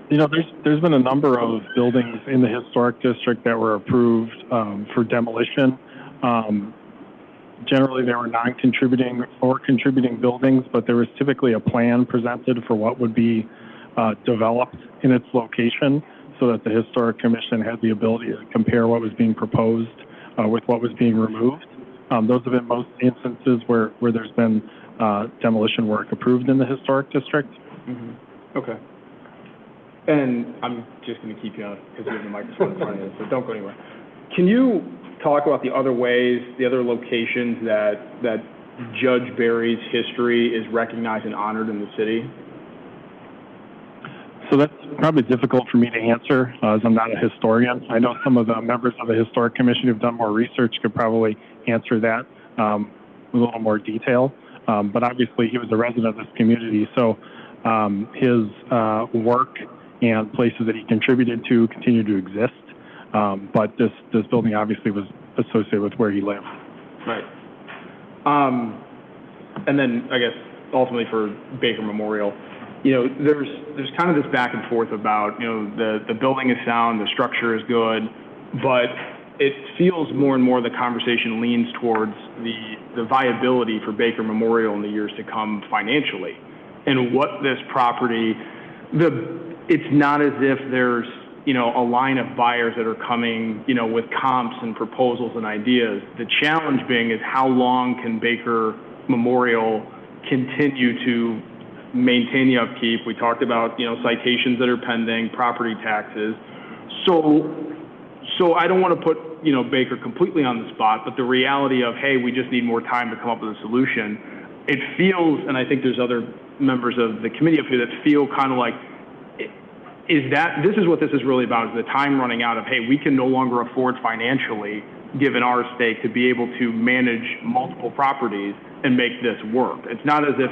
There's been a number of buildings in the historic district that were approved for demolition. Generally, they were non-contributing or contributing buildings, but there was typically a plan presented for what would be developed in its location, so that the Historic Commission had the ability to compare what was being proposed with what was being removed. Those have been most instances where there's been demolition work approved in the historic district. Mm-hmm. Okay. And I'm just going to keep you on because you have the microphone in front of you, so don't go anywhere. Can you talk about the other ways, the other locations that Judge Berry's history is recognized and honored in the city? So that's probably difficult for me to answer, as I'm not a historian. I know some of the members of the Historic Commission who've done more research could probably answer that with a little more detail. But obviously, he was a resident of this community, so his work and places that he contributed to continue to exist. But this building obviously was associated with where he lived. Right. And then I guess ultimately for Baker Memorial, there's kind of this back and forth about, the building is sound, the structure is good, but it feels more and more the conversation leans towards the viability for Baker Memorial in the years to come financially. And what this property, it's not as if there's, a line of buyers that are coming, with comps and proposals and ideas. The challenge being is how long can Baker Memorial continue to maintain the upkeep? We talked about, citations that are pending, property taxes. So I don't want to put, Baker completely on the spot, but the reality of, hey, we just need more time to come up with a solution. It feels, and I think there's other members of the committee up here that feel kind of like, this is what this is really about, is the time running out of, hey, we can no longer afford financially, given our stake, to be able to manage multiple properties and make this work. It's not as if,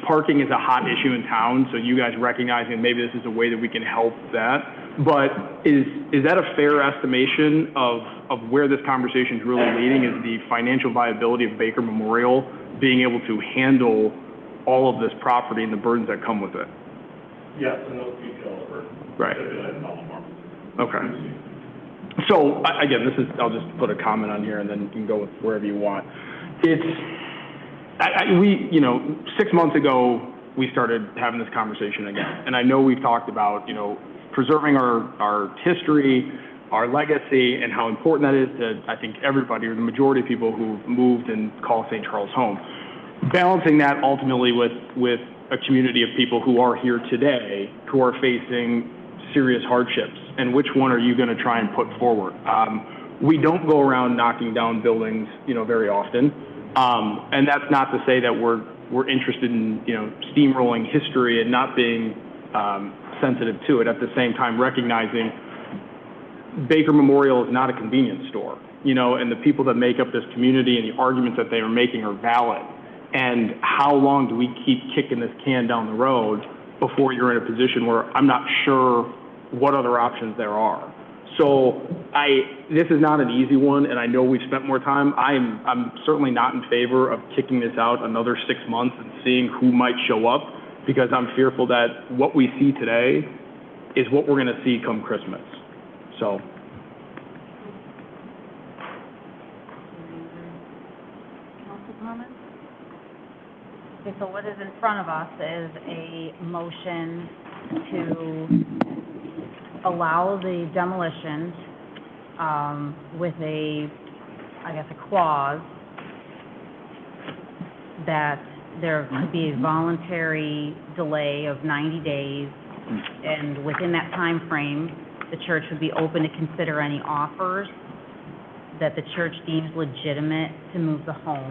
parking is a hot issue in town, so you guys recognizing maybe this is a way that we can help that. But is that a fair estimation of where this conversation is really leading, is the financial viability of Baker Memorial being able to handle all of this property and the burdens that come with it? Yes, and those details are. Right. Okay. So again, I'll just put a comment on here and then you can go with wherever you want. We 6 months ago, we started having this conversation again. And I know we've talked about, preserving our history, our legacy, and how important that is to, I think, everybody, or the majority of people who've moved and call St. Charles home. Balancing that ultimately with a community of people who are here today, who are facing serious hardships, and which one are you going to try and put forward? We don't go around knocking down buildings, very often. And that's not to say that we're we're interested in, steamrolling history and not being sensitive to it. At the same time, recognizing Baker Memorial is not a convenience store, and the people that make up this community and the arguments that they are making are valid. And how long do we keep kicking this can down the road before you're in a position where I'm not sure what other options there are? So this is not an easy one, and I know we've spent more time. I'm certainly not in favor of kicking this out another 6 months and seeing who might show up, because I'm fearful that what we see today is what we're going to see come Christmas. So. Council comments? Okay, so what is in front of us is a motion to allow the demolition with a clause that there could be a voluntary delay of 90 days, and within that time frame, the church would be open to consider any offers that the church deems legitimate to move the home.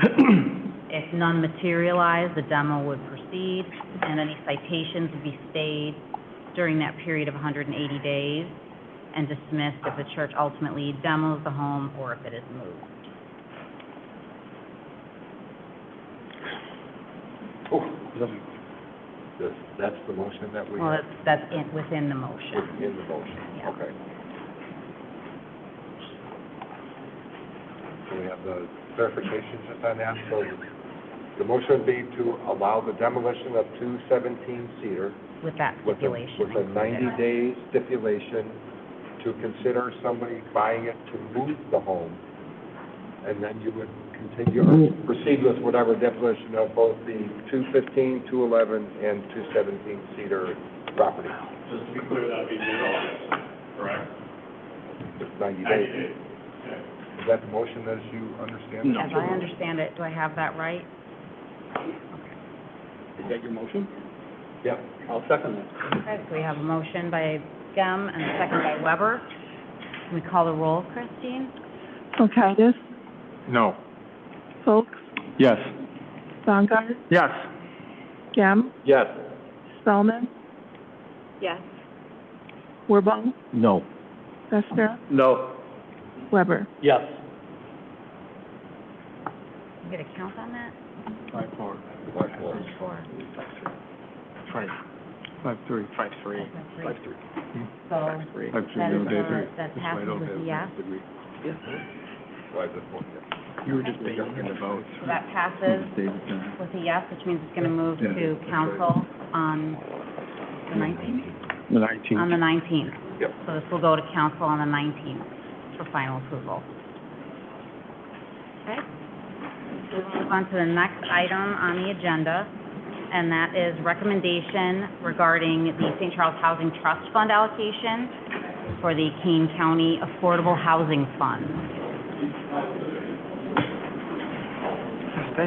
If none materialize, the demo would proceed, and any citations would be stayed during that period of 180 days and dismissed if the church ultimately demos the home or if it is moved. That's the motion that we Well, have? that's within the motion. Within the motion, Yeah. okay. So we have the clarification just on that. So the motion would be to allow the demolition of 217 Cedar. With that stipulation. With a 90-day stipulation to consider somebody buying it to move the home. And then you would continue or proceed with whatever demolition of both the 215, 211, and 217 Cedar property. Just to be clear, that would be mid-August, correct? It's 90 days. Is that the motion as you understand it? As I understand it, do I have that right? Is that your motion? Yeah. I'll second that. Okay, so we have a motion by Gem and a second by Weber. Can we call the roll, Christine? Kulkaitis, No. Folks, Yes. Baumgart, Yes. Gem, Yes. Spellman, Yes. Wirball, No. Fester, No. Weber. Yes. You get a count on that? 5-4. 4. 5-3. 5-3. 5-3. So that passes with a yes. You were just basing the votes. So that passes with a yes, which means it's going to move to council on the 19th? The 19th. On the 19th. Yep. So this will go to council on the 19th for final approval. Okay? We'll move on to the next item on the agenda, and that is recommendation regarding the St. Charles Housing Trust Fund allocation for the Kane County Affordable Housing Fund. Have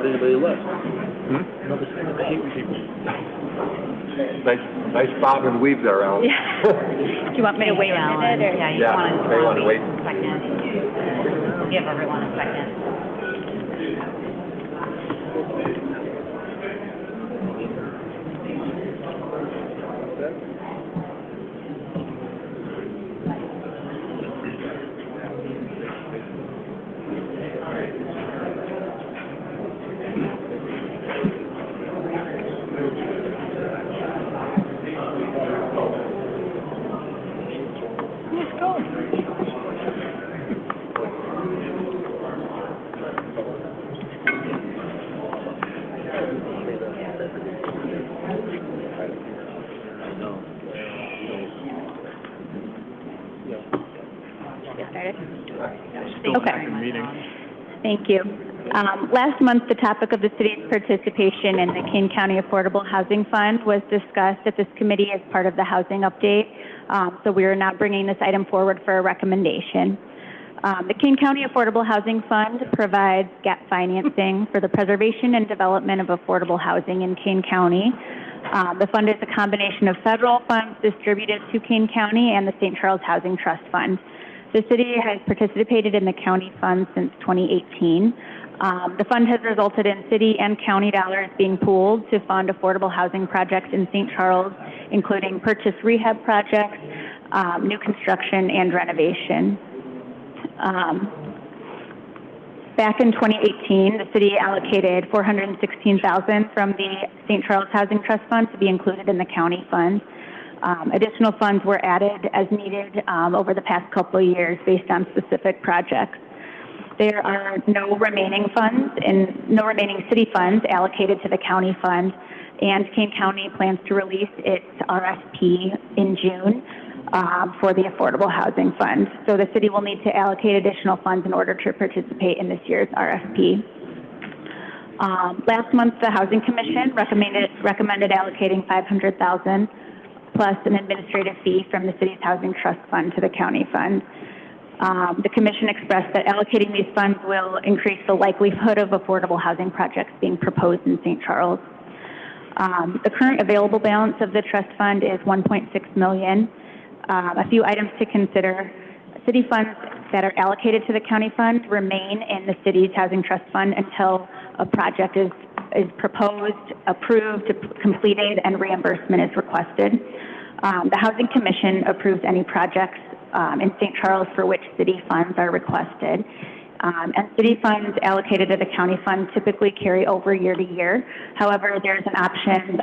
anybody left? Nice bob and weave there, Alan. Do you want me to wait a minute, or? Yeah, you Yeah, may want want to to wait wait. a second. We'll give everyone a second. Okay. Thank you. Last month, the topic of the city's participation in the Kane County Affordable Housing Fund was discussed at this committee as part of the housing update. So we are now bringing this item forward for a recommendation. The Kane County Affordable Housing Fund provides gap financing for the preservation and development of affordable housing in Kane County. The fund is a combination of federal funds distributed to Kane County and the St. Charles Housing Trust Fund. The city has participated in the county fund since 2018. The fund has resulted in city and county dollars being pooled to fund affordable housing projects in St. Charles, including purchase rehab projects, new construction, and renovation. Back in 2018, the city allocated $416,000 from the St. Charles Housing Trust Fund to be included in the county fund. Additional funds were added as needed over the past couple of years based on specific projects. There are no remaining city funds allocated to the county fund, and Kane County plans to release its RFP in June for the Affordable Housing Fund. So the city will need to allocate additional funds in order to participate in this year's RFP. Last month, the Housing Commission recommended allocating $500,000 plus an administrative fee from the city's Housing Trust Fund to the county fund. The Commission expressed that allocating these funds will increase the likelihood of affordable housing projects being proposed in St. Charles. The current available balance of the trust fund is $1.6 million. A few items to consider. City funds that are allocated to the county fund remain in the city's Housing Trust Fund until a project is proposed, approved, completed, and reimbursement is requested. The Housing Commission approves any projects in St. Charles for which city funds are requested. And city funds allocated to the county fund typically carry over year to year. However, there's an option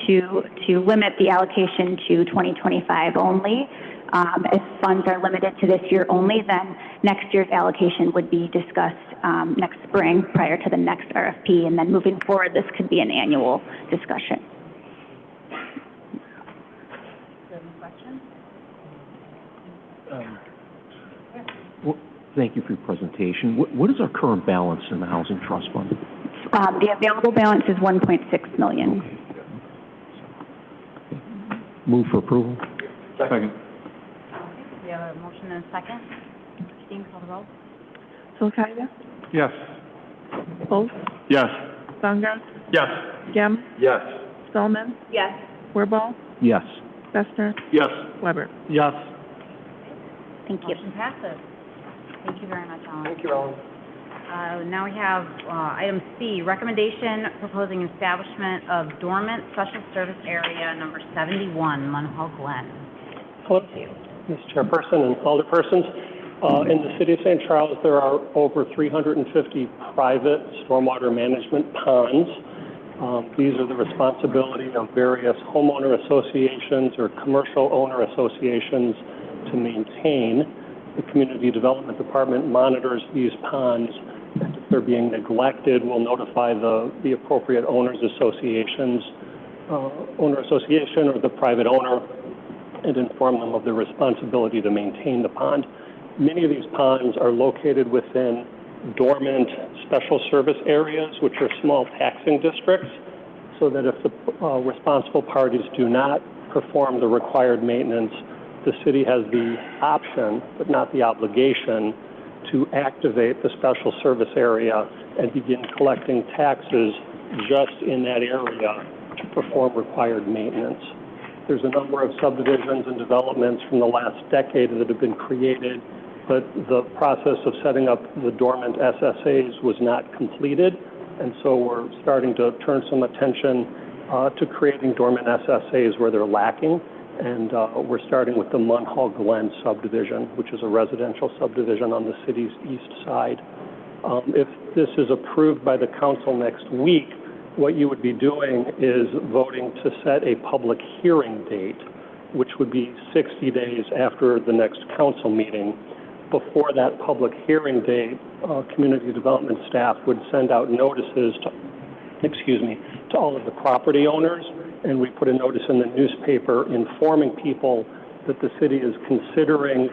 to limit the allocation to 2025 only. If funds are limited to this year only, then next year's allocation would be discussed next spring prior to the next RFP, and then moving forward, this could be an annual discussion. Any questions? Thank you for your presentation. What is our current balance in the Housing Trust Fund? The available balance is $1.6 million. Move for approval. Second. We have a motion and a second. Christine, call the roll. Solkaya? Yes. Post? Yes. Stanger? Yes. Gem? Yes. Spellman? Yes. Wirball? Yes. Fester? Yes. Weber? Yes. Thank you. Motion passes. Thank you very much, Alan. Thank you, Ellen. Now we have item C, recommendation proposing establishment of dormant special service area number 71, Munhall Glen. Hello, Ms. Chairperson and alderpersons. In the city of St. Charles, there are over 350 private stormwater management ponds. These are the responsibility of various homeowner associations or commercial owner associations to maintain. The Community Development Department monitors these ponds, and if they're being neglected, we'll notify the appropriate owners associations, owner association or the private owner, and inform them of their responsibility to maintain the pond. Many of these ponds are located within dormant special service areas, which are small taxing districts, so that if the responsible parties do not perform the required maintenance, the city has the option, but not the obligation, to activate the special service area and begin collecting taxes just in that area to perform required maintenance. There's a number of subdivisions and developments from the last decade that have been created, but the process of setting up the dormant SSAs was not completed, and so we're starting to turn some attention to creating dormant SSAs where they're lacking. And we're starting with the Munhall Glen subdivision, which is a residential subdivision on the city's east side. If this is approved by the council next week, what you would be doing is voting to set a public hearing date, which would be 60 days after the next council meeting. Before that public hearing date, community development staff would send out notices to all of the property owners, and we put a notice in the newspaper informing people that the city is considering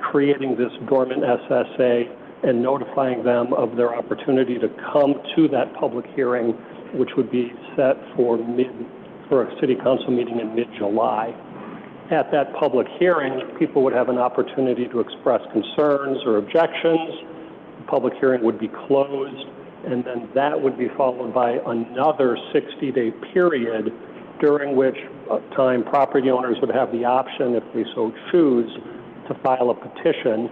creating this dormant SSA and notifying them of their opportunity to come to that public hearing, which would be set for a city council meeting in mid-July. At that public hearing, people would have an opportunity to express concerns or objections. The public hearing would be closed, and then that would be followed by another 60-day period during which time property owners would have the option, if they so choose, to file a petition.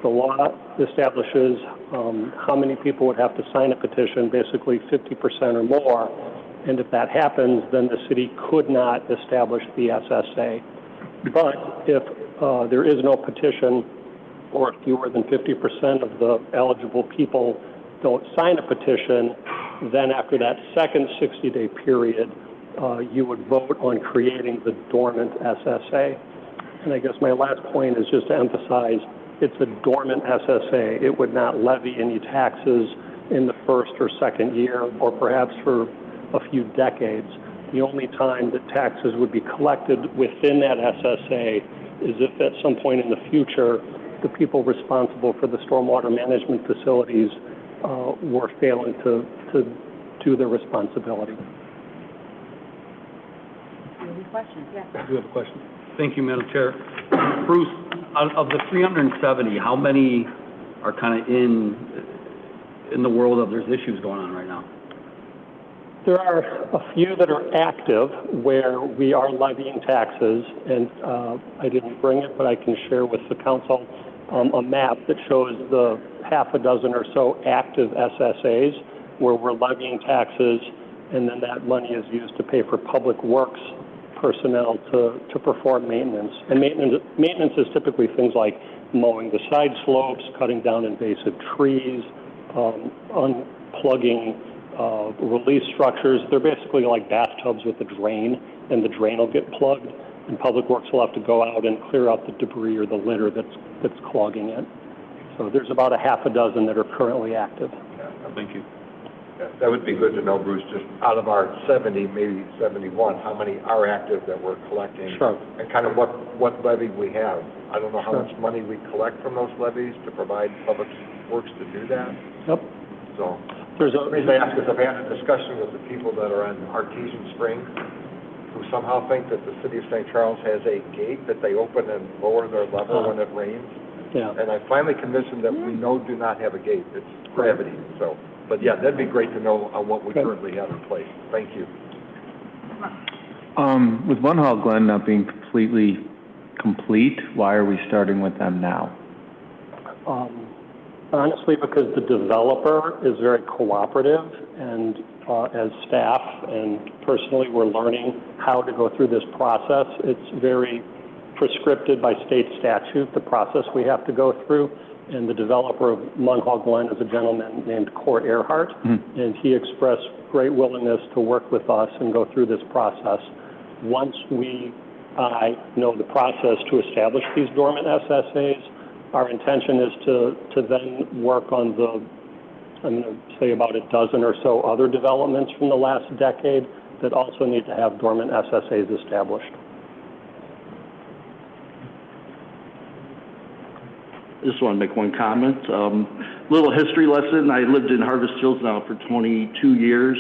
The law establishes how many people would have to sign a petition, basically 50% or more, and if that happens, then the city could not establish the SSA. But if there is no petition, or if fewer than 50% of the eligible people don't sign a petition, then after that second 60-day period, you would vote on creating the dormant SSA. And I guess my last point is just to emphasize, it's a dormant SSA. It would not levy any taxes in the first or second year, or perhaps for a few decades. The only time that taxes would be collected within that SSA is if at some point in the future, the people responsible for the stormwater management facilities were failing to do their responsibility. Any questions? Yes. I do have a question. Thank you, Madam Chair. Bruce, out of the 370, how many are kind of in the world of there's issues going on right now? There are a few that are active where we are levying taxes, and I didn't bring it, but I can share with the council a map that shows the half a dozen or so active SSAs where we're levying taxes, and then that money is used to pay for public works personnel to perform maintenance. And maintenance is typically things like mowing the side slopes, cutting down invasive trees, unplugging release structures. They're basically like bathtubs with a drain, and the drain will get plugged, and Public Works will have to go out and clear out the debris or the litter that's clogging it. So there's about a half a dozen that are currently active. Thank you. Yeah, that would be good to know, Bruce, just out of our 70, maybe 71, how many are active that we're collecting? Sure. And kind of what levy we have. I don't know how much money we collect from those levies to provide Public Works to do that. Yep. So, the reason I ask is I've had a discussion with the people that are on Artesian Springs who somehow think that the city of St. Charles has a gate that they open and lower their level when it rains. Yeah. And I finally convinced them that we do not have a gate. It's gravity. So, but yeah, that'd be great to know what we currently have in place. Thank you. With One Hall Glen not being completely complete, why are we starting with them now? Honestly, because the developer is very cooperative, and as staff and personally, we're learning how to go through this process. It's very prescripted by state statute, the process we have to go through. And the developer of Munhall Glen is a gentleman named Court Earhart, and he expressed great willingness to work with us and go through this process. Once I know the process to establish these dormant SSAs, our intention is to then work on I'm going to say about a dozen or so other developments from the last decade that also need to have dormant SSAs established. I just want to make one comment. Little history lesson. I lived in Harvest Hills now for 22 years,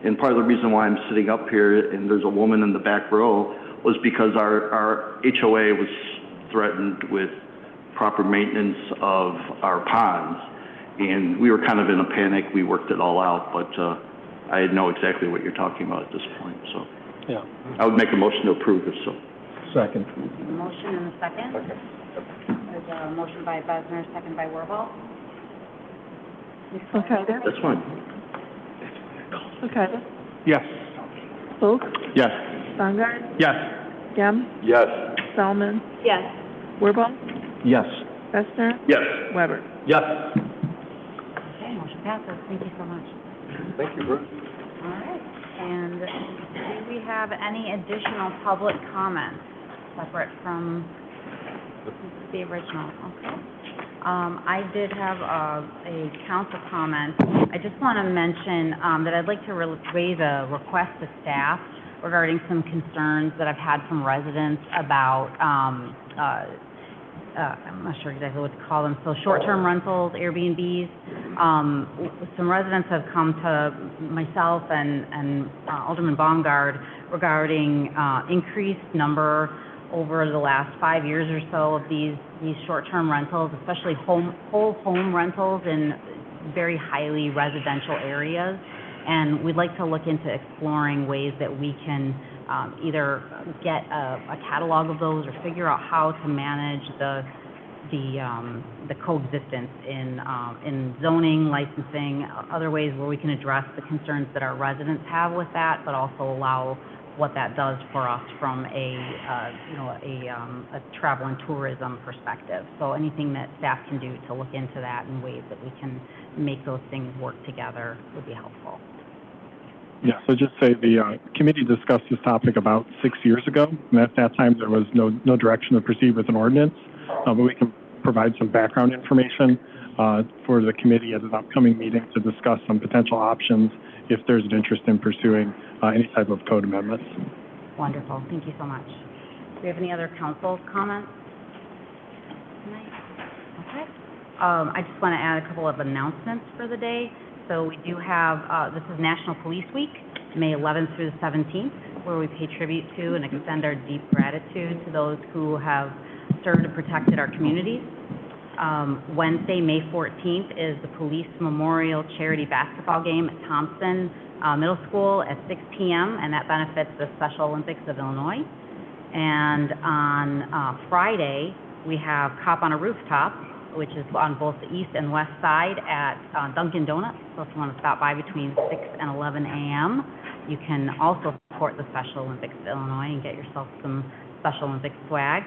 and part of the reason why I'm sitting up here and there's a woman in the back row was because our HOA was threatened with proper maintenance of our ponds, and we were kind of in a panic. We worked it all out, but I know exactly what you're talking about at this point. So yeah, I would make a motion to approve if so. Second. A motion and a second. There's a motion by Besner, second by Wirball. Okay, there. That's fine. Okay. Yes. Volk, Yes. Bongard, Yes. Gem, Yes. Spellman, Yes. Wirball, Yes. Besner, Yes. Weber. Yes. Okay, motion passes. Thank you so much. Thank you, Bruce. All right. And do we have any additional public comments separate from the original? Okay. I did have a council comment. I just want to mention that I'd like to raise a request to staff regarding some concerns that I've had from residents about, I'm not sure exactly what to call them, so short-term rentals, Airbnbs. Some residents have come to myself and Alderman Baumgard regarding increased number over the last 5 years or so of these short-term rentals, especially whole home rentals in very highly residential areas. And we'd like to look into exploring ways that we can either get a catalog of those or figure out how to manage the coexistence in zoning, licensing, other ways where we can address the concerns that our residents have with that, but also allow what that does for us from a travel and tourism perspective. So anything that staff can do to look into that in ways that we can make those things work together would be helpful. Yeah, so just say the committee discussed this topic about 6 years ago, and at that time there was no direction to proceed with an ordinance, but we can provide some background information for the committee at an upcoming meeting to discuss some potential options if there's an interest in pursuing any type of code amendments. Wonderful, thank you so much. Do we have any other council comments tonight? Okay. I just want to add a couple of announcements for the day. So we do have, this is National Police Week, May 11th through the 17th, where we pay tribute to and extend our deep gratitude to those who have served and protected our communities. Wednesday, May 14th is the Police Memorial Charity Basketball Game at Thompson Middle School at 6 p.m., and that benefits the Special Olympics of Illinois. And on Friday, we have Cop on a Rooftop, which is on both the east and west side at Dunkin' Donuts. So if you want to stop by between 6 and 11 a.m., you can also support the Special Olympics of Illinois and get yourself some Special Olympics swag.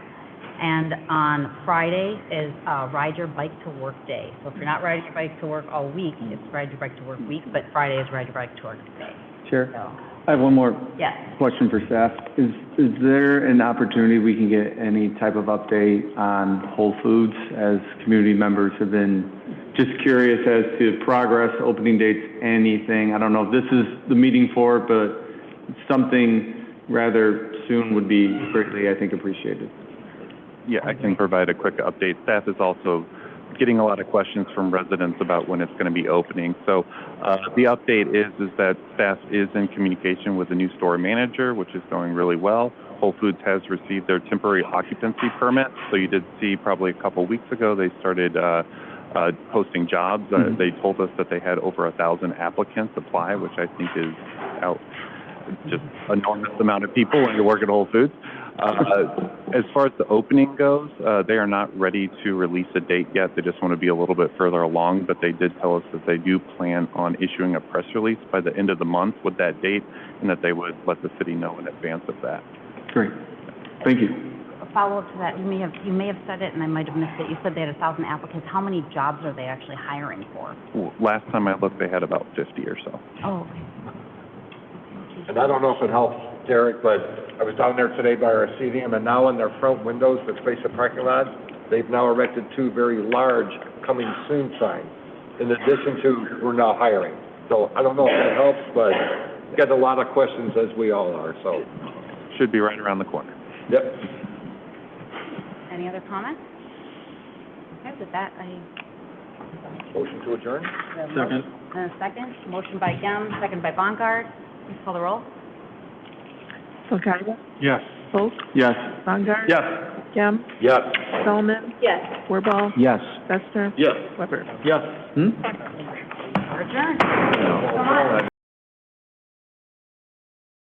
And on Friday is Ride Your Bike to Work Day. So if you're not riding your bike to work all week, it's Ride Your Bike to Work week, but Friday is Ride Your Bike to Work Day. Chair, So, I have one more yes. question for staff. Is there an opportunity we can get any type of update on Whole Foods, as community members have been just curious as to progress, opening dates, anything? I don't know if this is the meeting for it, but something rather soon would be greatly, I think, appreciated. Yeah, I can provide a quick update. Staff is also getting a lot of questions from residents about when it's going to be opening. So the update is that staff is in communication with the new store manager, which is going really well. Whole Foods has received their temporary occupancy permit. So you did see probably a couple weeks ago they started posting jobs. They told us that they had over 1,000 applicants apply, which I think is just an enormous amount of people when you work at Whole Foods. As far as the opening goes, they are not ready to release a date yet. They just want to be a little bit further along, but they did tell us that they do plan on issuing a press release by the end of the month with that date, and that they would let the city know in advance of that. Great. Thank you. A follow-up to that, you may have said it and I might have missed it. You said they had 1,000 applicants. How many jobs are they actually hiring for? Last time I looked, they had about 50 or so. Oh, okay. And I don't know if it helps, Derek, but I was down there today by our stadium, and now in their front windows that face the parking lot, they've now erected 2 very large coming soon signs, in addition to we're now hiring. So I don't know if that helps, but get a lot of questions, as we all are, so. Should be right around the corner. Yep. Any other comments? Okay, with that, Motion to adjourn? Second. And a second. Motion by Gem, second by Bongard. Please call the roll. Solkada? Yes. Folk? Yes. Bongard? Yes. Gem? Yes. Solomon? Yes. Wirball? Yes. Fester? Yes. Weber? Yes. We're adjourned. Thank you so much.